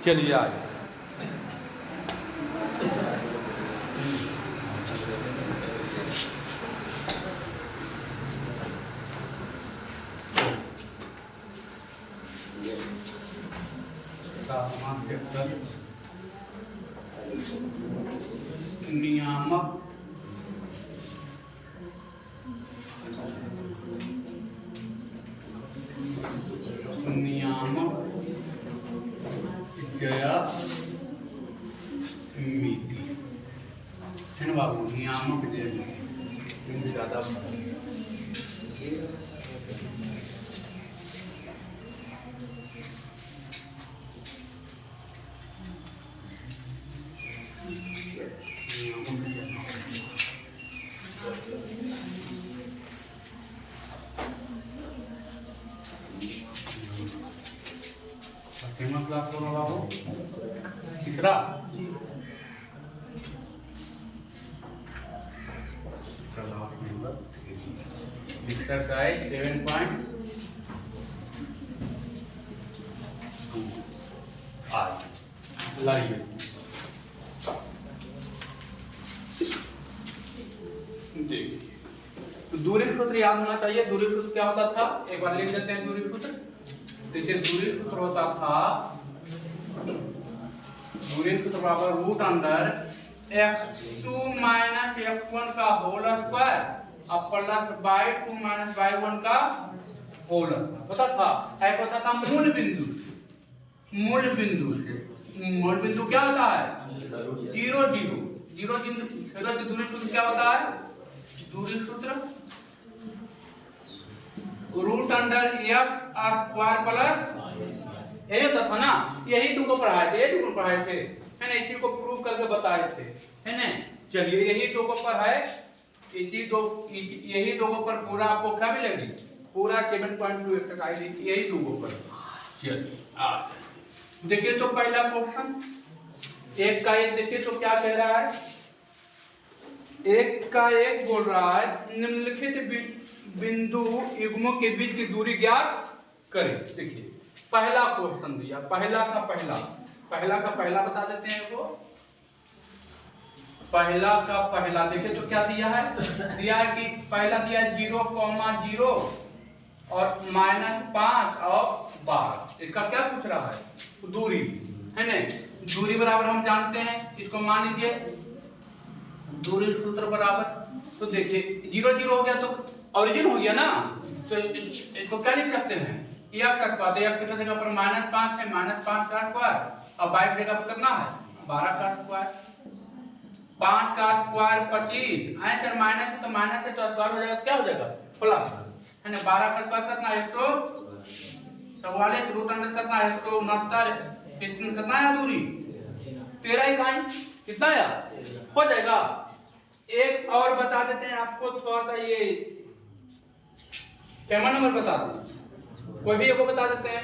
चलिए आगे। नियामक ज्यामिति है ना बाबू, नियामक ज्यामिति ज्यादा क्लास करो बाबू। तीसरा एक्सरसाइज 7.2 आज लाइए। देखिए दूरी सूत्र याद होना चाहिए। दूरी सूत्र क्या होता था, एक बार लिख देते हैं दूरी सूत्र। जैसे दूरी सूत्र होता था, दूरी सूत्र बराबर root under x2 minus x1 का होल स्क्वायर और प्लस y2 माइनस y1 का होल होता था। एक होता था मूल बिंदु। मूल बिंदु से मूल बिंदु क्या होता है, 0 0 0 बिंदु। दूरी सूत्र क्या होता है, दूरी सूत्र root under f square plus, यही होता था ना। यही दो को पढ़ाए थे, यही दो को पढ़ाए थे, है ना। इसी को प्रूव करके बताए थे, है ना। चलिए यही दो को पढ़ाए, यही दो को पर पूरा आपको क्या मिलेगी, पूरा 7.2 एक्सरसाइज यही दो को पर। चलिए देखिए तो पहला क्वेश्चन एक का एक, देखिए तो क्या कह रहा है, एक का एक बोल रहा है निम्नलिखित बिंदु युग्मों के बीच की दूरी ज्ञात करें। देखिए पहला क्वेश्चन दिया, पहला का पहला बता देते हैं वो। पहला का पहला देखिए तो क्या दिया है, दिया है कि पहला दिया है 0,0 और -5 और 12। इसका क्या पूछ रहा है, दूरी, है ना। दूरी बराबर हम जानते हैं, इसको मान लीजिए दूरी सूत्र बराबर, तो देखिए 0 0 हो गया तो ओरिजिन हो गया ना, तो इसको क्या लिख सकते हैं, x स्क्वायर। x की जगह पर -5 है, -5 का स्क्वायर और 22 जगह पर कितना है, 12 का स्क्वायर। 5 का स्क्वायर 25 है सर, माइनस है तो माइनस है तो स्क्वायर हो जाएगा, क्या हो जाएगा प्लस, है ना। 12 का स्क्वायर कितना है 144, रूट अंडर कितना है 169, कितना है दूरी 13 इकाई, कितना है हो जाएगा। एक और बता देते हैं आपको थोड़ा सा, ये कैमरा नंबर बता दें, कोई भी एक को बता देते हैं,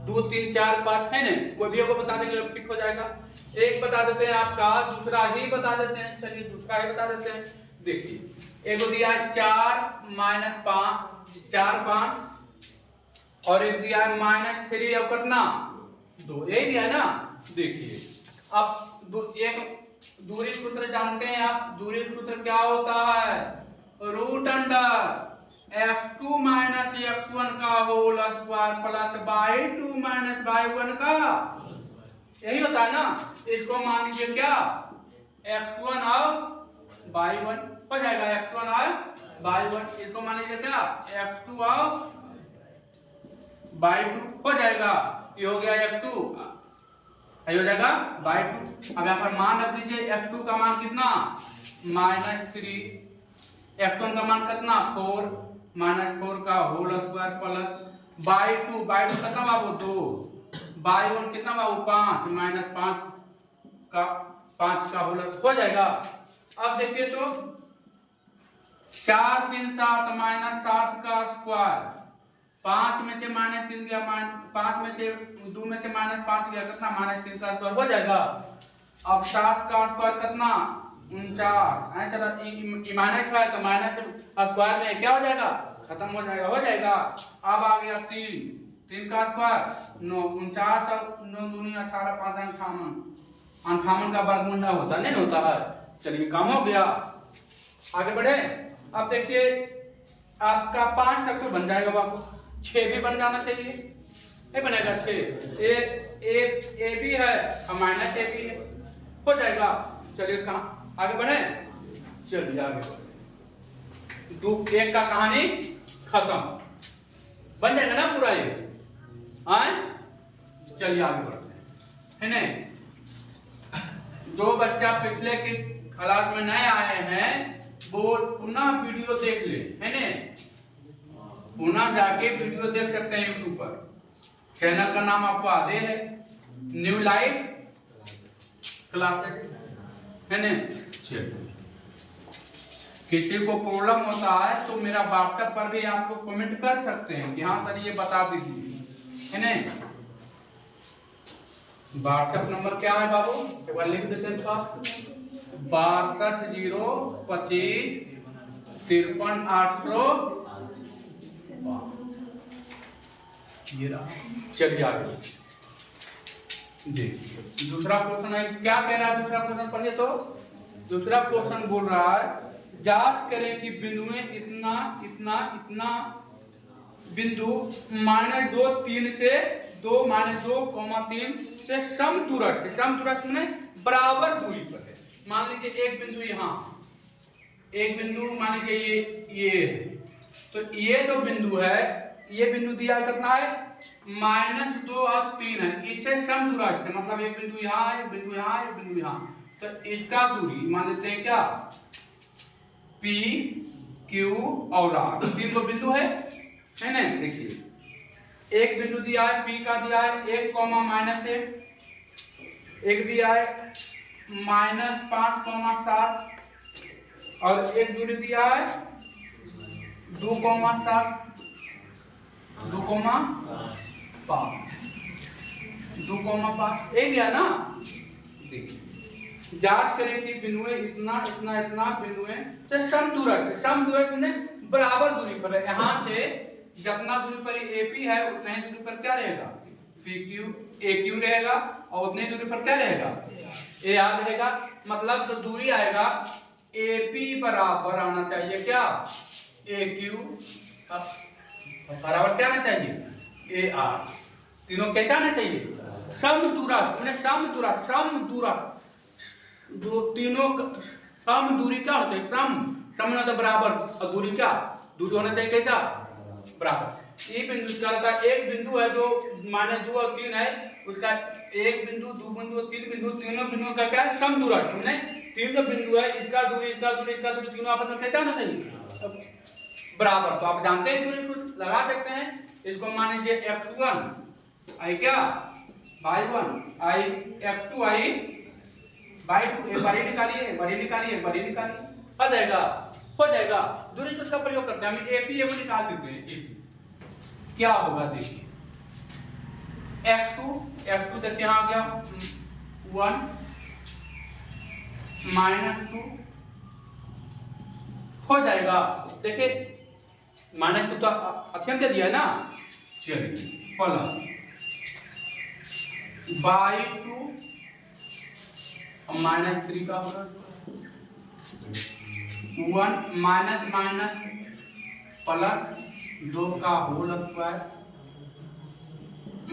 2 3 4 5 है ना, कोई भी एक को बता देंगे फिट हो जाएगा। एक बता देते हैं आपका, दूसरा ही बता देते हैं, चलिए दूसरा ही बता देते हैं। देखिए एक को दिया है 4 -5 और एक दिया है -3 और कितना 2, यही दिया है ना। देखिए अब एक दूरी सूत्र जानते हैं आप, दूरी सूत्र क्या होता है, root under x2 minus x1 का whole square plus y2 minus y1 का, यही होता है ना। इसको मान लीजिए क्या x1 और y1 हो जाएगा, x1 और y1। इसको मान लीजिए क्या x2 और y2 हो जाएगा, ये हो गया x2, ये हो जाएगा y2। अब यहाँ पर मान रख दीजिए, x2 का मान कितना -3, x1 का मान कितना 4 -4 का होल स्क्वायर प्लस y2 कितना बाबू 2, y1 कितना बाबू 5 -5 का होल हो जाएगा। अब देखिए तो 4 3 7 -7 का स्क्वायर, 5 में से -3 गया, 5 में से 2 में से -5 गया, कितना -3 का स्क्वायर हो जाएगा। अब 7 का स्क्वायर कितना 49 है, चलो माइनस है तो माइनस स्क्वायर में क्या हो जाएगा, खत्म हो जाएगा, हो जाएगा। अब आ गया 3 3 का स्क्वायर 9, 49 और 9 दूनी 18, 5 58, 58 का वर्गमूल ना होता नहीं होता है। चलिए काम हो गया, आगे बढ़े। अब देखिए आपका 5 तक तो बन जाएगा बाबू, 6 भी बन जाना चाहिए, नहीं बनेगा 6, ए भी है और माइनस ए भी है, हो जाएगा। चलिए कहाँ आगे बढ़े, चलिए आगे बढ़े। 2 1 का कहानी खत्म, बन जाएगा ना पूरा ये, आए चलिए आगे बढ़ते हैं, है नहीं। जो बच्चा पिछले की क्लास में नए आए हैं वो पुनः वीडियो देख ले, है ने, पुनः जाके वीडियो देख सकते हैं यूट्यूब पर। चैनल का नाम आपको आधे है, न्यू लाइफ क्लासेस, है ने। किसी को प्रॉब्लम होता है तो मेरा व्हाट्सएप पर भी आप लोग कमेंट कर सकते हैं कि हाँ सर ये बता दीजिए, है ने। व्हाट्सएप नंबर क्या है बाबू, एक बार लिख देते हैं पास, 62 025 53 800। ये रहा, चलिए आगे देखिए दूसरा क्वेश्चन है, क्या कह रहा है दूसरा क्वेश्चन पढ़िए तो। दूसरा क्वेश्चन बोल रहा है जांच करें कि बिंदुएं इतना इतना इतना बिंदु -2 3 से 2 -2, 3 से समदूरस्थ, समदूरस्थ में बराबर दूरी पर है। मान लीजिए एक बिंदु यहाँ, एक बिंदु मान लीजिए ये है, तो ये जो बिंदु है ये बिंदु दिया कितना है -2 और 3 है, इससे समदूरस्थ है, मतलब एक बिंदु यहाँ है, एक बिंदु यहाँ है, एक बिंदु यहाँ, तो इसका दूरी मान लेते हैं क्या P, Q और R, 3 को बिंदु है ना। देखिए एक बिंदु दिया है P का दिया है 1, -1, एक दिया है -5, 7 और एक दूरी दिया है 2, 7, 2, 5 एक दिया ना। देखिए जांच करें कि बिंदुएं इतना इतना इतना बिंदुएं से समदूरस्थ, समदूरस्थ में बराबर दूरी पर है। यहाँ से जितना दूरी पर AP है उतना ही दूरी पर क्या रहेगा PQ, AQ रहेगा, और उतनी दूरी पर क्या रहेगा AR रहेगा। मतलब तो दूरी आएगा AP बराबर आना चाहिए क्या AQ बराबर क्या आना चाहिए AR, तीनों क्या आना चाहिए समदूरस्थ, समदूरस्थ, समदूरस्थ, जो तीनों सम दूरी क्या होता है, सम मतलब बराबर, और दूरी क्या दूरी होना चाहिए कैसा बराबर। ये बिंदु चलता है, एक बिंदु है जो -2 और 3 है, उसका एक बिंदु, 2 बिंदु, 3 बिंदु, तीनों बिंदुओं का क्या है समदूरस्थ, नहीं तीन जो बिंदु है इसका दूरी इसका दूरी इसका दूरी तीनों आपस में कैसा होना चाहिए बराबर। तो आप जानते हैं दूरी लगा सकते हैं, इसको मान लीजिए x1 आई क्या y1 आई x2 आई y2, एक बारी निकालिए, एक बारी निकालिए, एक बारी निकालिए, हो जाएगा, हो जाएगा। दूरी सूत्र का प्रयोग करते हैं हम, AP वो निकाल देते हैं। AP क्या होगा देखिए, x2 देखिए यहाँ आ गया 1 -2 हो जाएगा। देखिए -2 तो अध्ययन के दिया ना, चलिए फलन y2 -3 का होगा 1 माइनस प्लस 2 का होल स्क्वायर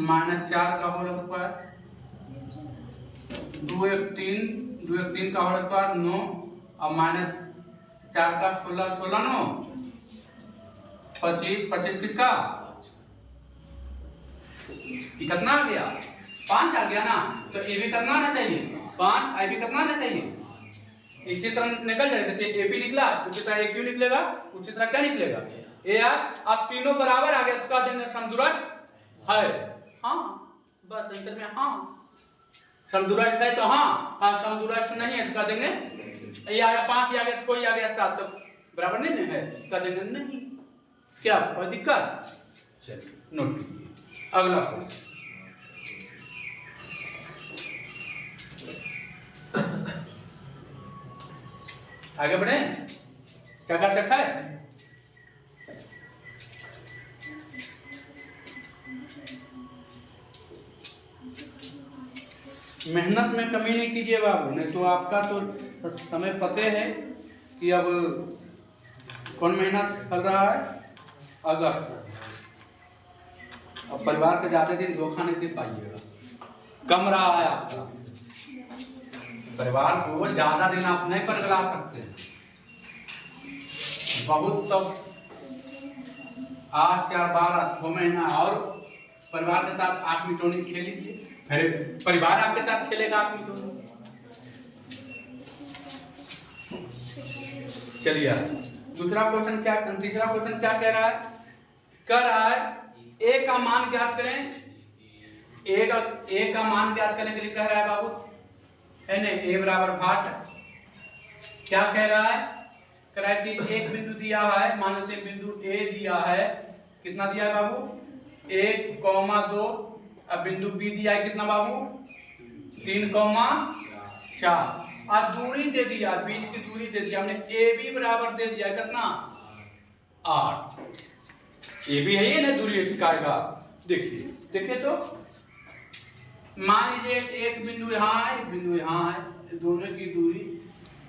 -4 का होल स्क्वायर 2 1 3 का होल स्क्वायर 9 और -4 का 16 16 9 25 25 किसका कितना आ गया 5 आ गया ना, तो ये भी कितना आना चाहिए 5, आई भी कितना आना चाहिए। इसी तरह निकल जाएगा, देखिए AP निकला, उसी तरह AQ निकलेगा, उसी तरह क्या निकलेगा AR। अब तीनों बराबर आ गया, इसका देंगे समदूरस्थ है, हाँ बस आंसर में हाँ समदूरस्थ है, तो हाँ समदूरस्थ नहीं है तो देंगे ये आ गया 5, आ गया कोई आ गया 7, तो बराबर नहीं है कर देंगे नहीं, क्या कोई दिक्कत। चलिए नोट कीजिए अगला क्वेश्चन, आगे बढ़े, चकाचक है। मेहनत में कमी नहीं कीजिए बाबू, नहीं तो आपका तो समय पते है कि अब कौन मेहनत कर रहा है। अगर अब परिवार के ज्यादा दिन धोखा नहीं दे पाइएगा, कम रहा है आपका परिवार को ज्यादा दिन आप नहीं परगला सकते हैं। बहुत तब 8 4 12 6 महीना और परिवार के साथ 8 मिनटों खेल लीजिए, फिर परिवार आपके साथ खेलेगा 8 मिनटों। चलिए तीसरा क्वेश्चन क्या कह रहा है? कर रहा है ए का मान ज्ञात करें। ए का मान ज्ञात करने के लिए कह रहा है बाबू, है ना, ए बराबर 8। क्या कह रहा है? कह रहा है कि एक बिंदु दिया है, मान लेते हैं बिंदु ए दिया है, कितना दिया है बाबू 1,2। अब बिंदु बी दिया है कितना बाबू 3,4 और दूरी दे दिया, बीच की दूरी दे दिया हमने, ए बी बराबर दे दिया कितना 8। ए बी है ये ना दूरी दिखाएगा। देखिए तो मान लीजिए एक बिंदु यहाँ है, बिंदु यहाँ है, दोनों की दूरी,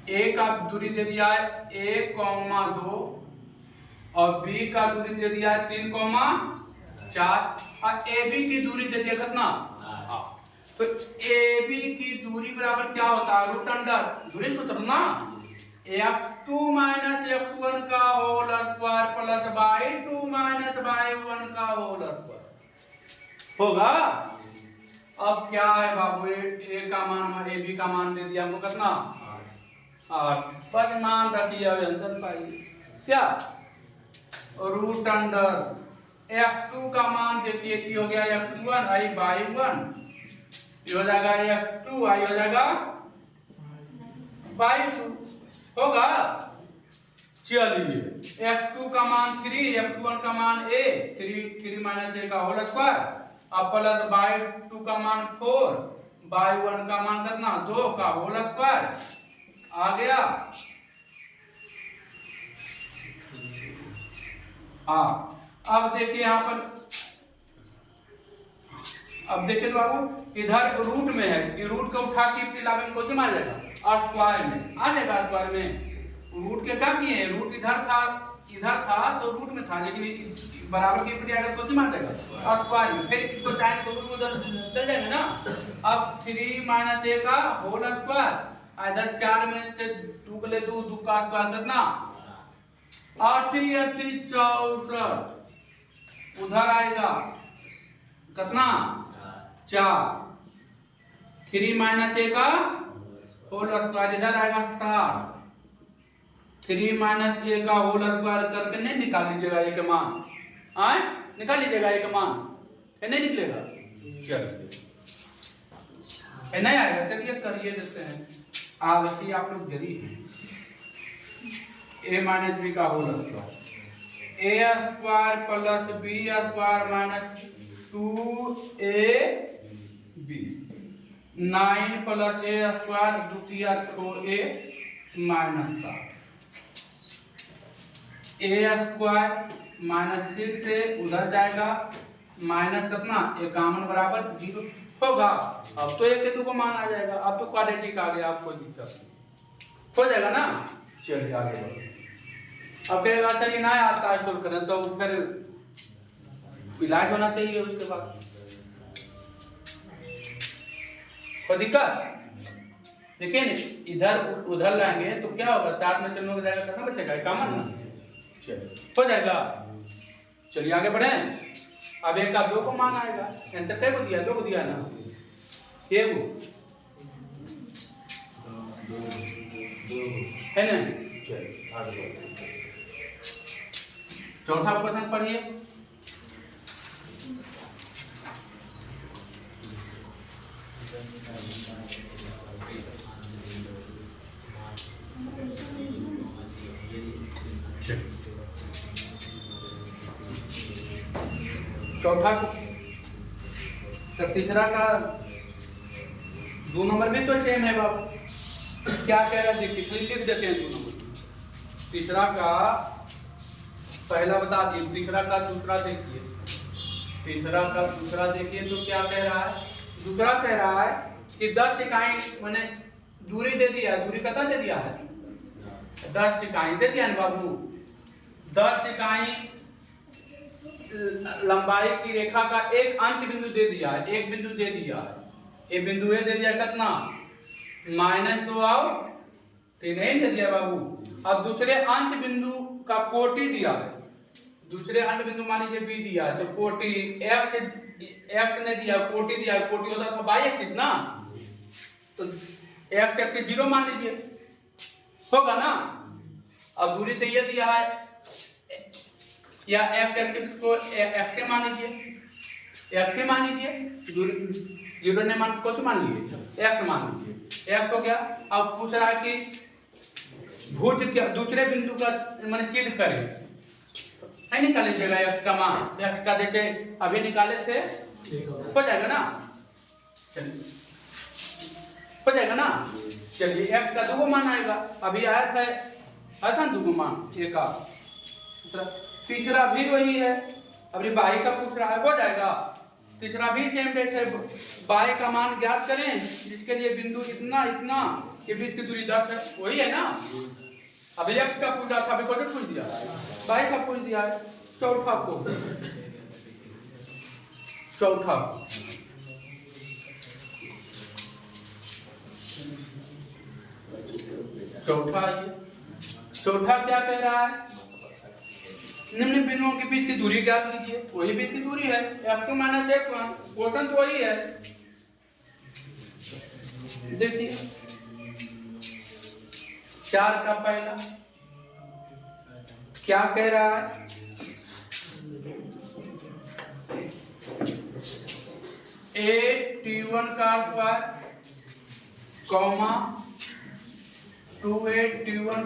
ए का दूरी दे दिया है 1,2 और बी का दूरी दे दिया है 3,4 और ए बी की दूरी दे दिया कितना। तो ए बी की दूरी बराबर क्या होता है, रूट अंडर दूरी सूत्र ना, f2 माइनस f1 का whole square plus y2 minus y1 का होल स्क्वायर होगा। अब क्या है बाबू, ए का मान ए बी का मान दे दिया हमको कितना 8, बस मान रखिए आंसर पाइए क्या, रूट अंडर f2 का मान देखिए ये हो गया f1 आई बाई 1, ये हो जाएगा f2 आई हो जाएगा बाई 2 होगा। चलिए f2 का मान 3, f1 का मान a, 3 माइनस a का होल स्क्वायर अब प्लस बाई 2 का मान 4, बाई 1 का मान कितना 2 का होल स्क्वायर आ गया। अब देखिए यहाँ पर, अब देखिए तो बाबू इधर रूट में है, ये रूट को उठा के पिलावे में कोई आ जाएगा स्क्वायर में, आ जाएगा स्क्वायर में। रूट के क्या किए, रूट इधर था तो रूट में था, लेकिन बराबर की प्रति आएगा तो कितना आ जाएगा स्क्वायर में, फिर इसको चाहे तो रूट उधर चल जाएंगे ना। अब 3 माइनस a का होल स्क्वायर, इधर 4 में से 2 के लिए 2 का स्क्वायर कितना 8 64, उधर आएगा कितना 4, 3 माइनस a का होल स्क्वायर इधर आएगा 7, 3 माइनस a का होल स्क्वायर करके नहीं निकाल लीजिएगा a का मान, आए निकाल लीजिएगा a का मान, है नहीं निकलेगा। चलिए नहीं आएगा, चलिए करिए देते हैं, आलसी आप लोग जरी हैं। a माइनस b का whole square, a square plus b square minus 2ab, 9 plus a square द्वितीय 4a minus 7, a square minus 6 से उधर जाएगा माइनस कितना 51 बराबर 0 होगा। अब तो एक के 2 को मान आ जाएगा, अब तो क्वाड्रेटिक आ गया, आपको दिक्कत नहीं हो जाएगा ना। चलिए आगे बढ़ो। अब कहेगा चलिए ना आता है सोल्व करें, तो फिर इलाज होना चाहिए उसके बाद, कोई दिक्कत देखिए इधर उधर लाएंगे तो क्या होगा, 4 में चलने जाएगा कितना बचेगा, 51 ना, चलिए हो जाएगा। चलिए आगे बढ़े। अब एक का 2 को मान आएगा, आंसर कई को दिया 2 को दिया ना, एक है ना। चलिए आगे बढ़े, चौथा क्वेश्चन पढ़िए। चौथा तो तीसरा का 2 नंबर भी तो सेम है बाबू, क्या कह रहा है देखिए, लिख देते हैं 2 नंबर। तीसरा का पहला बता दिए, तीसरा का दूसरा देखिए, तीसरा का दूसरा देखिए तो क्या कह रहा है, दूसरा कह रहा है कि 10 इकाई मैंने दूरी दे दिया, दूरी कितना दे दिया है 10 इकाई दे दिया ना बाबू। 10 इकाई लंबाई की रेखा का एक अंत बिंदु दे दिया है, एक बिंदु दे दिया है, एक बिंदु ए दे दिया कितना -2 और 3 दे दिया बाबू। अब दूसरे अंत बिंदु का कोटि दिया है, दूसरे अंत बिंदु मान लीजिए बी दिया है, तो कोटि x ने दिया, कोटि दिया, कोटि होता था y एक्सिस ना, तो x एक्सिस 0 मान लीजिए, होगा ना। अब दूरी तो ये दिया है, या x एक्सिस को x मान लीजिए, x मान लीजिए, दूरी 0 ने मान को मान लीजिए, x मान लीजिए, x हो गया। अब पूछ रहा है कि भुज क्या दूसरे बिंदु का मान चिन्ह करें, नहीं निकाले जाएगा x का मान, x का जैसे अभी निकाले थे हो जाएगा ना, चलिए हो जाएगा ना। चलिए x का 2 मान आएगा, अभी आया था 2 मान एक का, तीसरा भी वही है, अभी y का पूछ रहा है, हो जाएगा। तीसरा भी सेम है, y का मान ज्ञात करें जिसके लिए बिंदु इतना इतना के बीच की दूरी 10 है, वही है ना। अभी x का पूछा था, अभी कौन पूछ दिया y का पूछ दिया है। चौथा क्या कह रहा है, निम्न बिंदुओं के बीच की दूरी ज्ञात कीजिए, वही बीच की दूरी है f2 - f1, क्वेश्चन तो वही है। देखिए 4 का पहला क्या कह रहा है, a(t1) का स्क्वायर कॉमा 2a(t1)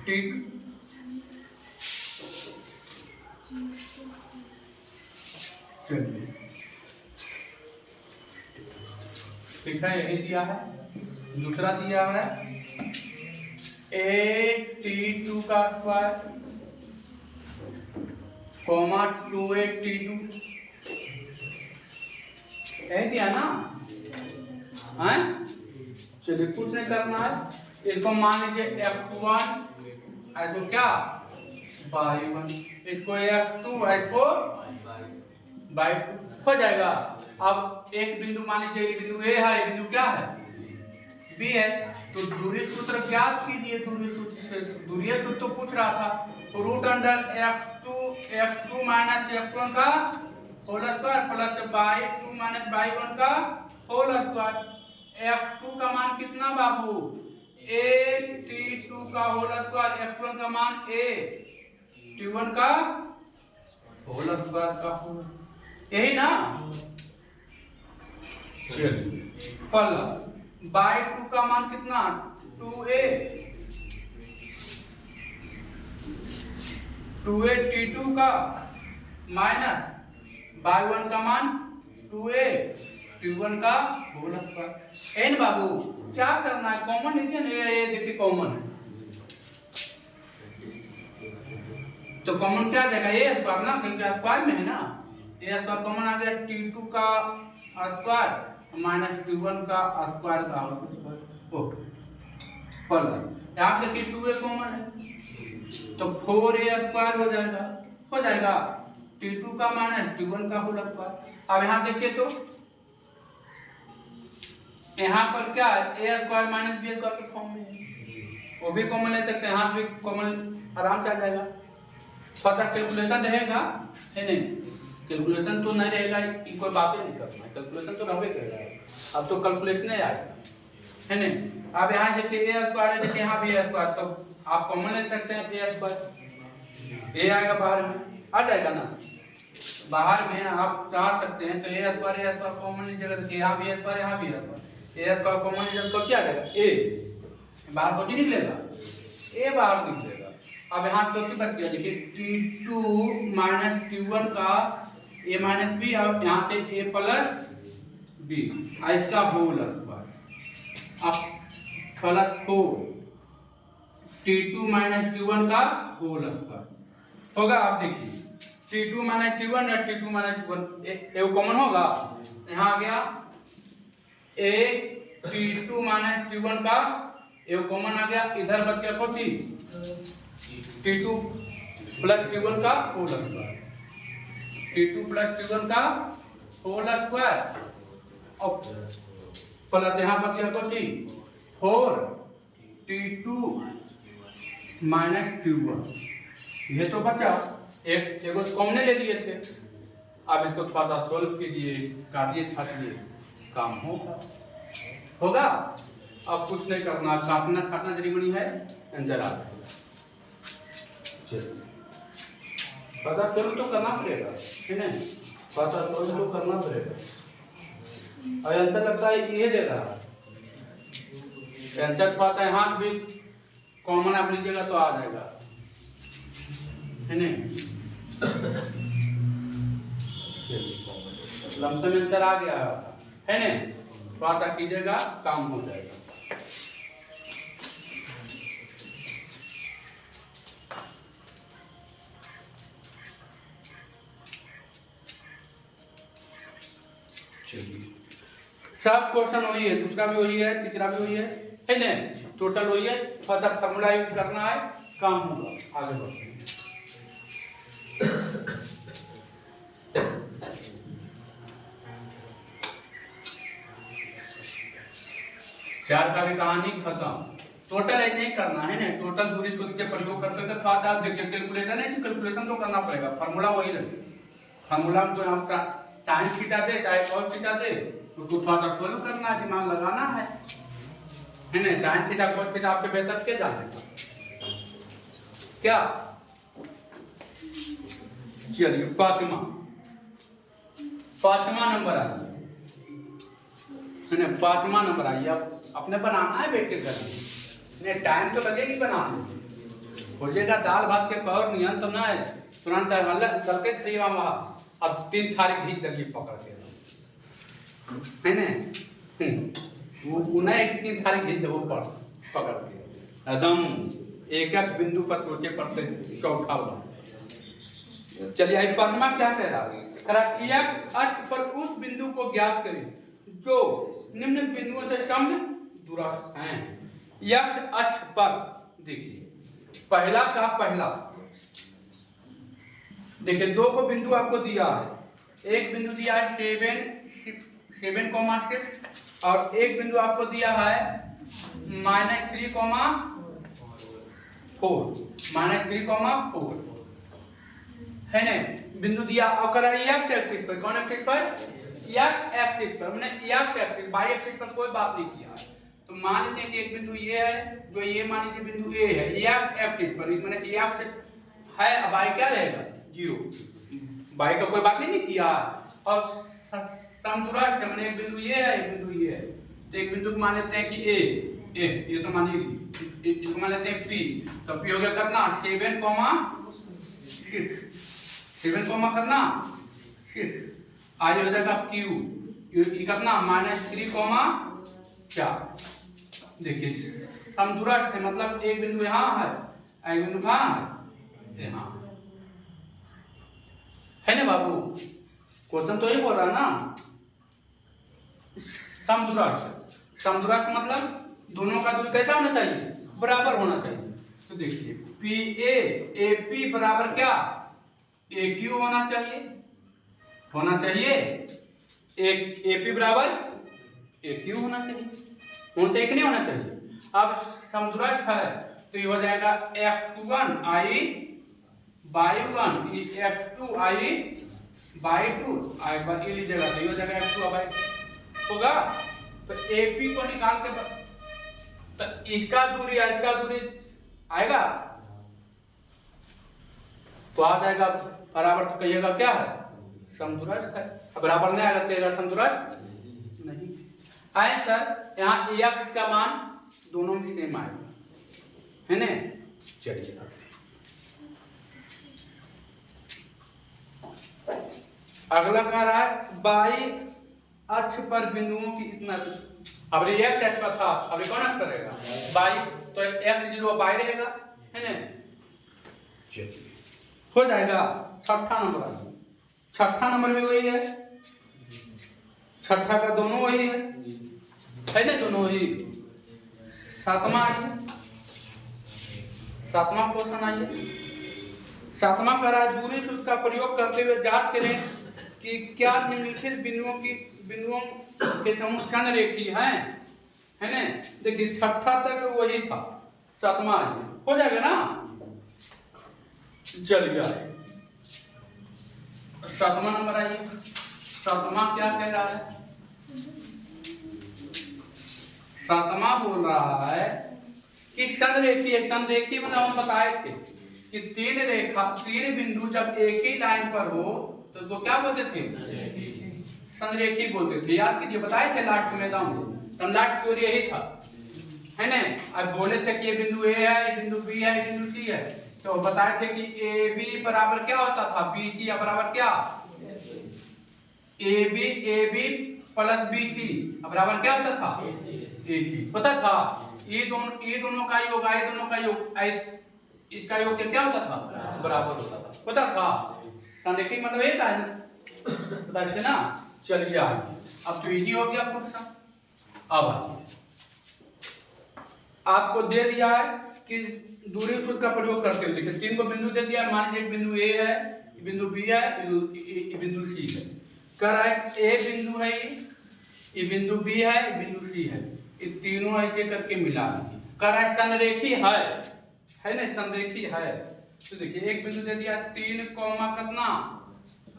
t2 ठीक है, यही दिया है। दूसरा दिया है a(t2) का स्क्वायर कॉमा 2a(t2), यही दिया ना है। चलिए कुछ नहीं करना है, इसको मान लीजिए f1, इसको क्या y1, इसको f2, इसको y2 हो जाएगा। अब एक बिंदु मान लीजिए, ये बिंदु A है, ये बिंदु क्या है B है, तो दूरी सूत्र ज्ञात कीजिए। दूरी सूत्र तो पूछ रहा था, √f2 माइनस f1 का whole square plus y2 minus y1 का होल स्क्वायर। f2 का मान कितना बाबू a(t2) का होल स्क्वायर, f1 का मान a(t1) का होल स्क्वायर का होल, यही ना। चलिए पहला y2 का मान कितना 2a, 2a(t2) का माइनस y1 का मान 2a(t1) का होल स्क्वायर। एन बाबू क्या करना है, कॉमन लीजिए ना, ये देखिए कॉमन है, तो कॉमन क्या देगा ये स्क्वायर ना, क्योंकि स्क्वायर में है ना, ये स्क्वायर कॉमन आ गया, t2 का स्क्वायर माइनस t1 का स्क्वायर का होल प्लस यहाँ पे देखिए 2a कॉमन है, तो 4a स्क्वायर हो जाएगा t2 का माइनस t1 का होल स्क्वायर। अब यहाँ देखिए तो यहाँ पर क्या है, a square minus b square के फॉर्म में है, वो भी कॉमन ले सकते हैं, यहाँ भी कॉमन आराम से आ जाएगा। पता कैलकुलेशन रहेगा है नहीं, कैलकुलेशन तो नहीं रहेगा, कोई बात ही नहीं करना, कैलकुलेशन तो रहबे करेगा, अब तो कैलकुलेशन ही आएगा है नहीं। अब यहाँ देखिए a स्क्वायर है, देखिए यहाँ भी a स्क्वायर, तो आप कॉमन ले सकते हैं a स्क्वायर, a आएगा बाहर में आ जाएगा ना, बाहर में आप चाह सकते हैं तो a स्क्वायर कॉमन लीजिएगा, देखिए यहाँ भी a स्क्वायर, यहाँ भी a स्क्वायर कॉमन लीजिएगा तो क्या आ जाएगा a, बाहर को निकलेगा a बाहर निकलेगा। अब यहाँ तो क्या बच गया, देखिए t2 माइनस t1 का a माइनस b, और यहाँ से a प्लस b, इसका होल स्क्वायर, अब प्लस 4 t2 माइनस t1 का होल स्क्वायर होगा। आप देखिए T2 माइनस T1 या T2 माइनस T1 एक कॉमन होगा, यहाँ आ गया ए T2 माइनस T1 का एक कॉमन आ गया, इधर बच गया कौन T2 प्लस T1 का whole square, T2 plus T1 का होल स्क्वायर और प्लस यहाँ बच गया कौन 4 T2 माइनस T1, ये तो बचा एक कॉमन ले लिए थे। अब इसको थोड़ा सा सोल्व कीजिए, काटिए छाटिए, काम होगा। अब कुछ नहीं करना, काटना छाटना जरूरी है, आंसर आ जाएगा। पता सोल्व तो करना पड़ेगा, ठीक है, पता सोल्व तो करना पड़ेगा। और आंसर लगता है ये दे रहा है, आंसर थोड़ा सा यहाँ भी कॉमन आप लीजिएगा तो आ जाएगा, है नहीं। लमसम आंसर आ गया है ना, थोड़ा सा कीजिएगा काम हो जाएगा। सब क्वेश्चन वही है, दूसरा भी वही है, तीसरा भी वही है ना, टोटल वही है, थोड़ा सा फॉर्मूला यूज करना है, काम होगा, आगे बढ़ते हैं। चार का भी कहानी खत्म। टोटल ऐसे नहीं करना है ना, टोटल दूरी सूत्र के प्रयोग कर सकते, खास आप देखिए कैलकुलेशन है, कैलकुलेशन तो करना पड़ेगा, फार्मूला वही रहे, फार्मूला में कोई हम साइन थीटा दे चाहे कॉस थीटा दे, उसको थोड़ा सा सोल्व करना है, दिमाग लगाना है ना। साइन थीटा कॉस थीटा आपके बेहतर के जाने क्या। चलिए पांचवा नंबर आइए, पांचवा नंबर आइए, अब अपने बनाना है बैठ के करने, टाइम तो लगेगी बनाने, हो जाएगा दाल भात के पावर नियन तो ना है, तुरंत करके थे वहाँ, अब 3 थारी घी दलिए पकड़ के, है ना, वो नहीं है कि 3 थारी घी दे वो पकड़ के एकदम एक एक बिंदु पर सोचे पड़ते चौथा वाला। चलिए आई पांचवा क्या कह रहा है, x अक्ष पर उस बिंदु को ज्ञात करें जो निम्न बिंदुओं से सम दूरस्थ हैं। x अक्ष पर देखिए पहला का पहला, देखिए 2 को बिंदु आपको दिया है, एक बिंदु दिया है 7,6 और एक बिंदु आपको दिया है -3,4 -3,4 है ना, बिंदु दिया और x एक्सिस पर, कौन एक्सिस पर, x एक्सिस पर, मैंने x एक्सिस, y एक्सिस पर कोई बात नहीं किया है। तो मान लेते हैं कि एक बिंदु ये है, जो ये मान लीजिए बिंदु A है, x एक्सिस पर, मैंने x है, अब y क्या रहेगा 0, y का कोई बात नहीं किया। और समदूरस्थ है, मैंने एक बिंदु ये है, एक बिंदु ये है, तो एक बिंदु को मान लेते हैं कि A, ये तो मानिए इसको मान लेते हैं P, तो P हो गया कितना 7, करना 6, आगे हो जाएगा Q, ये कितना -3,4। देखिए समदूरस्थ है, मतलब एक बिंदु यहाँ है, एक बिंदु कहाँ है, यहाँ है ना बाबू, क्वेश्चन तो ही बोल रहा ना। समदूरस्थ मतलब दोनों का दूरी कैसा होना चाहिए, बराबर होना चाहिए। तो देखिए PA AP बराबर क्या AQ होना चाहिए, AP बराबर AQ होना चाहिए, एक नहीं होना चाहिए। अब समदूरस्थ है तो ये हो जाएगा F1 I y1 F2 I y2 I पर ये लीजिएगा तो ये हो जाएगा F2 I होगा। तो AP को निकाल के तो इसका दूरी आएगा तो आ जाएगा बराबर, तो कहिएगा क्या है समदूरस्थ है, बराबर नहीं आएगा कहिएगा समदूरस्थ नहीं आए सर। यहाँ x का मान दोनों में सेम आएगा, है ना। चलिए अगला कह रहा है y अक्ष पर बिंदुओं की इतना, अब ये x अक्ष पर था, अब ये कौन अक्ष पर रहेगा y, तो x 0 y रहेगा, है ना। हो जाएगा छठा नंबर आ गया। छठा नंबर भी वही है, छठा का दोनों वही है ना, दोनों वही। सातवां आइए, सातवां क्वेश्चन आइए। सातवां कह रहा है दूरी सूत्र का प्रयोग करते हुए जांच करें कि क्या निम्नलिखित बिंदुओं के समूह समरेखी हैं, है ना। देखिए छठा तक वही था, सातवां आइए, हो जाएगा ना। चलिए सातवां नंबर आइए। सातवां क्या कह रहा है? सातवां बोल रहा है कि संरेखी मतलब हम बताए थे कि तीन बिंदु जब एक ही लाइन पर हो तो उसको क्या बोलते थे? संरेखी बोलते थे। याद कीजिए, बताए थे लास्ट में तो लास्ट की ओर यही था, है ना। अब बोले थे कि ये बिंदु ए है, ये बिंदु बी है, ये बिंदु सी है, तो बताए थे कि ए बी बराबर क्या होता था? बी सी बराबर क्या? A B plus B C बराबर क्या होता था? ए सी होता था। ये दोनों का योग, ये दोनों का योग, इसका योग क्या होता था? बराबर होता था। संरेखी मतलब ये था, बताते ना। चलिए अब तो इजी हो गया क्वेश्चन। अब आपको दे दिया है कि दूरी सूत्र का प्रयोग करते हुए तीन को बिंदु दे दिया है। मान लीजिए बिंदु ए है, बिंदु बी है, बिंदु सी है। कह रहा है ए बिंदु है, ये बिंदु बी है, बिंदु सी है, ये तीनों ऐसे करके मिला दीजिए। कह रहा है संरेखी है ना, संरेखी है। तो देखिए एक बिंदु दे दिया 3, कितना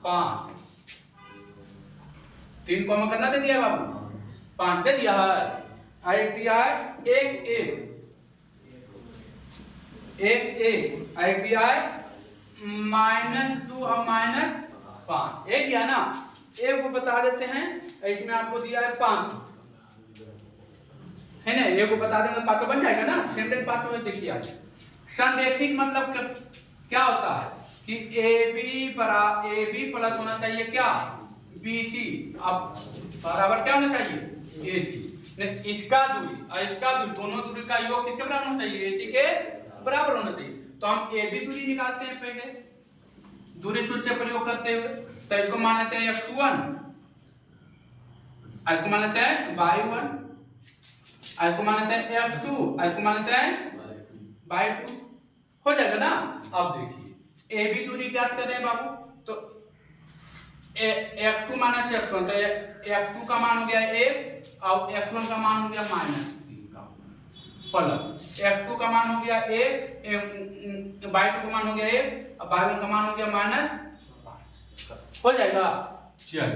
5, 3, कितना दे दिया बाबू? 5 दे दिया है। एक दिया है एक दिया है -2 और -5, एक दिया ना। एक को बता देते हैं, इसमें आपको दिया है 5, है ना। एक को बता देंगे तो बन जाएगा ना। सेंटेंस पार्ट में देखिए आज संरेखिक मतलब क्या होता है कि ए बी प्लस होना चाहिए क्या? बी सी, अब बराबर क्या होना चाहिए? ए सी। इसका दूरी और इसका दूरी, दोनों दूरी का योग किसके बराबर होना चाहिए? ए सी के बराबर होना चाहिए। तो हम ए बी दूरी निकालते हैं पहले दूरी सूत्र से प्रयोग करते हुए। तो इसको मान लेते हैं x1, इसको मान लेते हैं y1, इसको मान लेते हैं f2, इसको मान लेते हैं y2, हो जाएगा ना। अब देखिए ए बी दूरी ज्ञात कर रहे हैं बाबू, तो f2 माइनस x1, तो f2 का मान हो गया 1 और x1 का मान हो गया -3 का, प्लस f2 का मान हो गया 1, y2 का मान हो गया 1 और y1 का मान हो गया -5, हो जाएगा। चलिए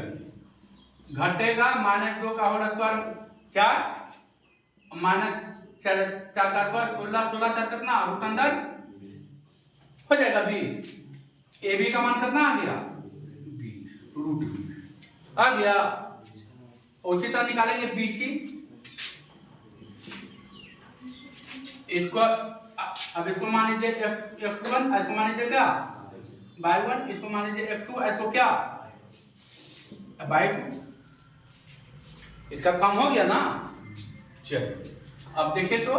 घटेगा -2 का होल स्क्वायर क्या? -4 का स्क्वायर 16, 16 4 कितना रूट अंदर हो जाएगा 20। ए बी का मान कितना आ गया? 20 रूट 20 आ गया। उसी तरह निकालेंगे बी सी, इसको अब इसको मान लीजिए x1, इसको मान लीजिए क्या y1, इसको मान लीजिए x2, इसको क्या y2, इसका काम हो गया ना। चलिए अब देखिए तो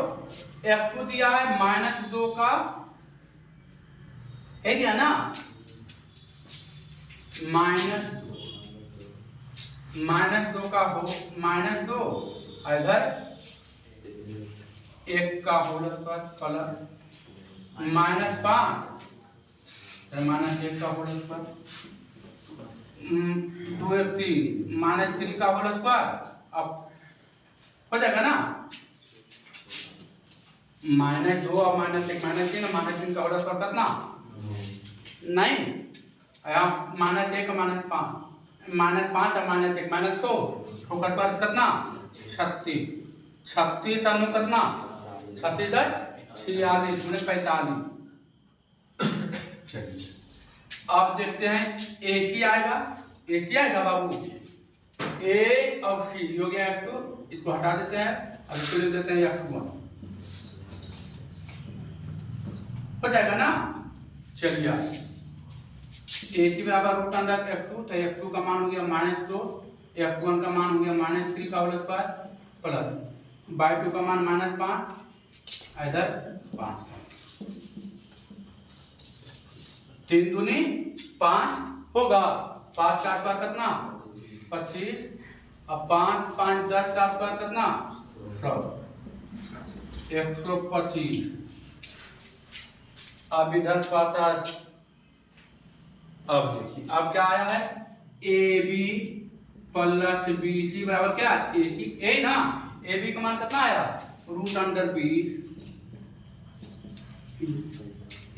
f2 दिया है -2 का, है क्या ना, -2 का हो -2 इधर 1 का होल स्क्वायर प्लस -5 -1 का होल स्क्वायर 2 1 3 -3 का होल स्क्वायर। अब हो जाएगा ना -2 और -1 -3 का होल स्क्वायर कितना 9, यहाँ -1 -5 -5 और -1 -2 का स्क्वायर कितना 36, 36 और 9 कितना 36 10 46 मैंने 45। चलिए अब देखते हैं ए सी आएगा बाबू, ए और सी हो गया f2, इसको हटा देते हैं, अब इसको लिख देते हैं f1, हो जाएगा ना। चलिए ए सी बराबर रूट अंडर f2, तो f2 का मान हो गया -2, f1 का मान हो गया -3 का होल स्क्वायर प्लस y2 का मान -5 इधर 5। 3 दूनी 5 होगा। 5 का स्क्वायर कितना 25। अब 5 5 10 का स्क्वायर कितना 100 125। अब इधर 50। अब देखिए अब क्या आया है A B plus B C बराबर क्या ए सी ए ना। ए बी का मान कितना आया रूट अंडर 20।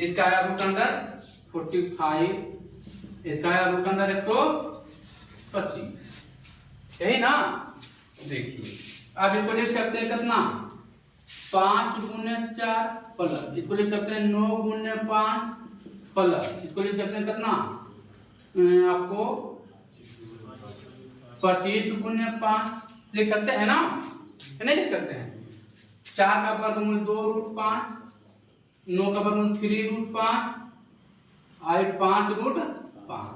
इसका आया रूट अंडर 45। इसका आया रूट अंडर 125। यही ना। देखिए अब इसको लिख सकते हैं कितना 5 गुने 4 प्लस इसको लिख सकते हैं 9 गुने 5 प्लस इसको लिख सकते हैं कितना आपको 25 गुने 5 लिख सकते हैं ना। नहीं लिख सकते हैं। 4 का वर्गमूल 2 रूट 5 9 का वर्गमूल 3 रूट 5 8 5 रूट 5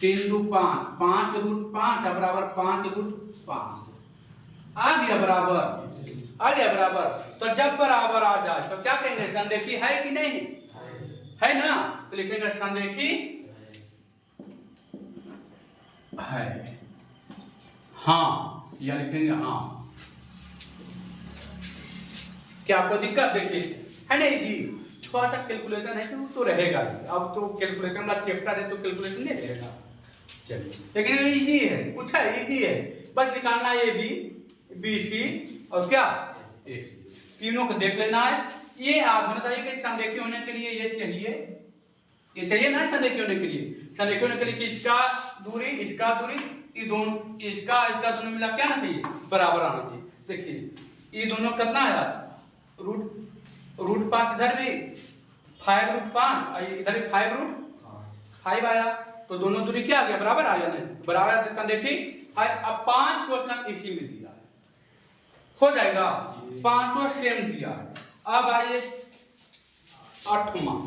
3 रूट 5 5 रूट 5 बराबर 5 रूट 5 आ गया बराबर। तो जब बराबर आ जाए तो क्या कहेंगे संरेखी है कि नहीं है ना। तो लिखेंगे संरेखी है हाँ या लिखेंगे हाँ। क्या आपको दिक्कत देखिए है नहीं जी। थोड़ा सा कैलकुलेशन है तो रहेगा ही। अब तो कैलकुलेशन का चैप्टर है तो कैलकुलेशन नहीं रहेगा। चलिए लेकिन इजी है कुछ है इजी है। बस निकालना ए बी बी सी और क्या ए तीनों को देख लेना है। ये होना चाहिए कि संरेखी होने के लिए ये चाहिए ना। संरेखी होने के लिए इसका दूरी ये दोनों इसका दोनों मिला क्या ना चाहिए बराबर आना चाहिए। देखिए ये दोनों कितना है रूट 5 इधर भी 5 रूट 5 इधर भी 5 रूट 5 आया तो दोनों दूरी क्या आ गया बराबर आ गया नहीं बराबर। देखिए अब 5 क्वेश्चन इसी में दिया है हो जाएगा 5 सेम दिया है। अब आइए 8वां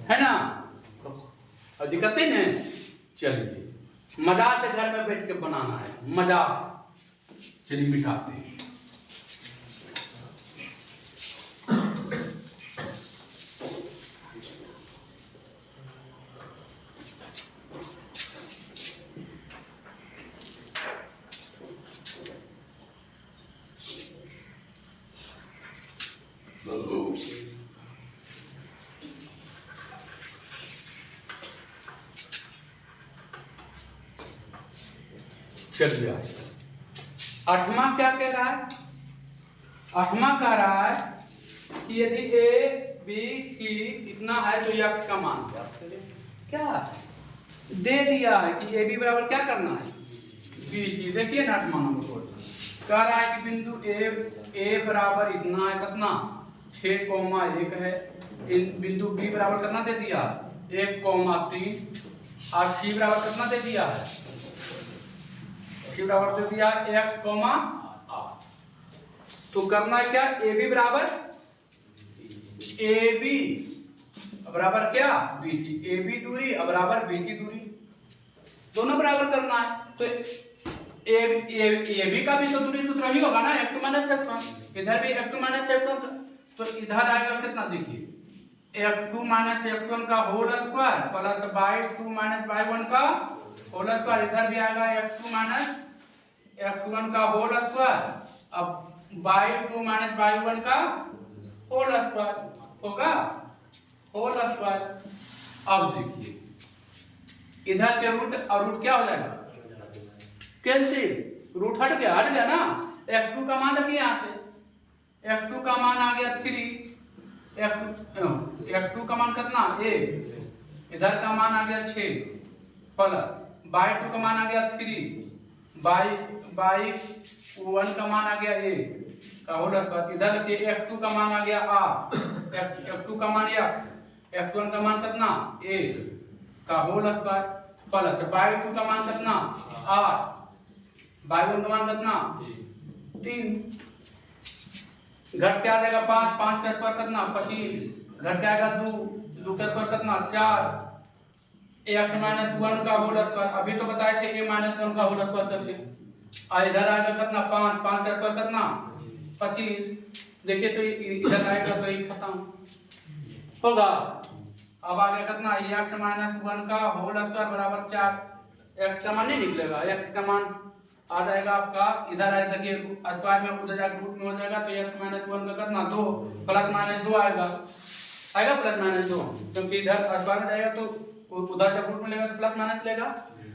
है ना। और दिक्कत नहीं है। चलिए मजाक से घर में बैठ के बनाना है मजाक। चलिए मिटाते हैं। चलिए 8वां क्या कह रहा है 8वां कह रहा है कि यदि ए बी सी इतना है तो एक्स का मान क्या दे दिया है कि ए बी बराबर क्या करना है बी सी। देखिए ना 8वां नंबर कह रहा है कि बिंदु ए बराबर इतना है कितना 6,1 है। बिंदु बी बराबर कितना दे दिया 1,3 और सी बराबर कितना दे दिया है बराबर दे दिया x, r। तो करना है क्या ए बी बराबर ए बी बराबर क्या बी सी ए बी दूरी बराबर बी सी दूरी दोनों बराबर करना है। तो ए बी का भी तो दूरी सूत्र ही होगा ना x2 - x1 इधर भी x2 - x1 तो इधर आएगा कितना देखिए x2 - x1 का whole square plus y2 - y1 का होल स्क्वायर। इधर भी आएगा x2 - x1 का होल स्क्वायर अब y2 - y1 का होल स्क्वायर होगा होल स्क्वायर। अब देखिए इधर के रूट और रूट क्या हो जाएगा कैंसिल रूट हट गया ना। x2 का मान रखिए यहाँ से x2 का मान आ गया 3 x2 का मान कितना 1 इधर का मान आ गया 6 प्लस y2 का मान आ गया 3 y1 का मान आ गया 1 का होल स्क्वायर। इधर देखिए x2 का मान आ गया x2 का मान x1 का मान कितना 1 का होल स्क्वायर प्लस y2 का मान कितना 8 y1 का मान कितना 3 घट के आ जाएगा 5 5 का स्क्वायर कितना 25 घट के आएगा 2 2 का स्क्वायर कितना 4 x - 1 का होल स्क्वायर। अभी तो बताए थे a - 1 का होल स्क्वायर करके इधर आएगा कितना 5 5 का स्क्वायर कितना 25 देखिए तो इधर आएगा तो ये खत्म होगा। अब आगे कितना x माइनस 1 का होल स्क्वायर बराबर 4, x का मान नहीं निकलेगा, x का मान आ जाएगा आपका इधर आए, देखिए स्क्वायर में उधर जाकर रूट में हो जाएगा तो x माइनस 1 का कितना 2 प्लस माइनस 2 आएगा प्लस माइनस 2, क्योंकि इधर स्क्वायर में जाएगा तो उधर जब रूट में लेगा तो प्लस माइनस लेगा,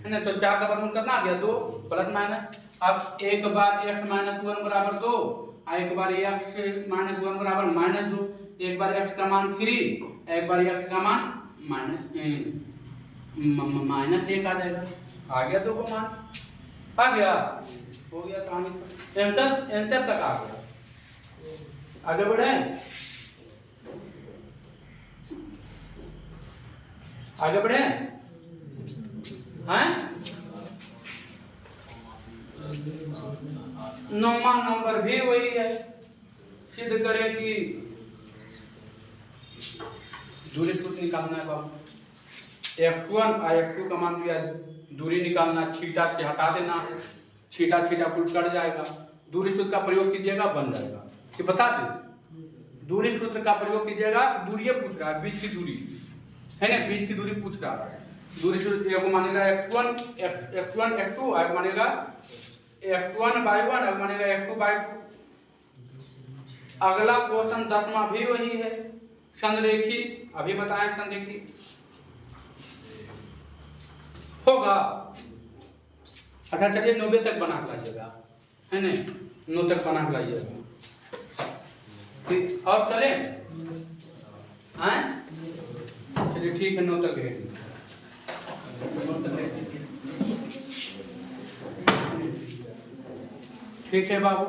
है ना। तो 4 का वर्गमूल कितना आ गया 2 प्लस माइनस। अब एक बार x माइनस 1 बराबर 2, एक बार x माइनस 1 बराबर माइनस 2, एक बार x का मान 3, एक बार x का मान माइनस 1 आ जाएगा। आ गया 2 का मान आ गया, हो गया कहानी, आंसर तक आ गया। आगे बढ़े, आगे बढ़े हैं। 9वां नंबर भी वही है, सिद्ध करें कि दूरी सूत्र निकालना है बाबू। x1 और x2 का मान दिया, दूरी निकालना, थीटा से हटा देना, थीटा थीटा फुट कट जाएगा, दूरी सूत्र का प्रयोग कीजिएगा बन जाएगा। कि बता दें दूरी सूत्र का प्रयोग कीजिएगा, दूरी पूछ रहा है, बीच की दूरी है ना, बीच की दूरी पूछ रहा है। दूरी सूत्र एक मानेगा x1 x2, एक मानेगा x1/1, एक मानेगा x2/2। अगला क्वेश्चन 10वां भी वही है, संरेखी, अभी बताएं संरेखी होगा। अच्छा चलिए 90 तक बना के लाइएगा, है ना, 9 तक बना के लाइएगा। और चले हैं, चलिए ठीक है 9 तक है। ठीक है बाबू।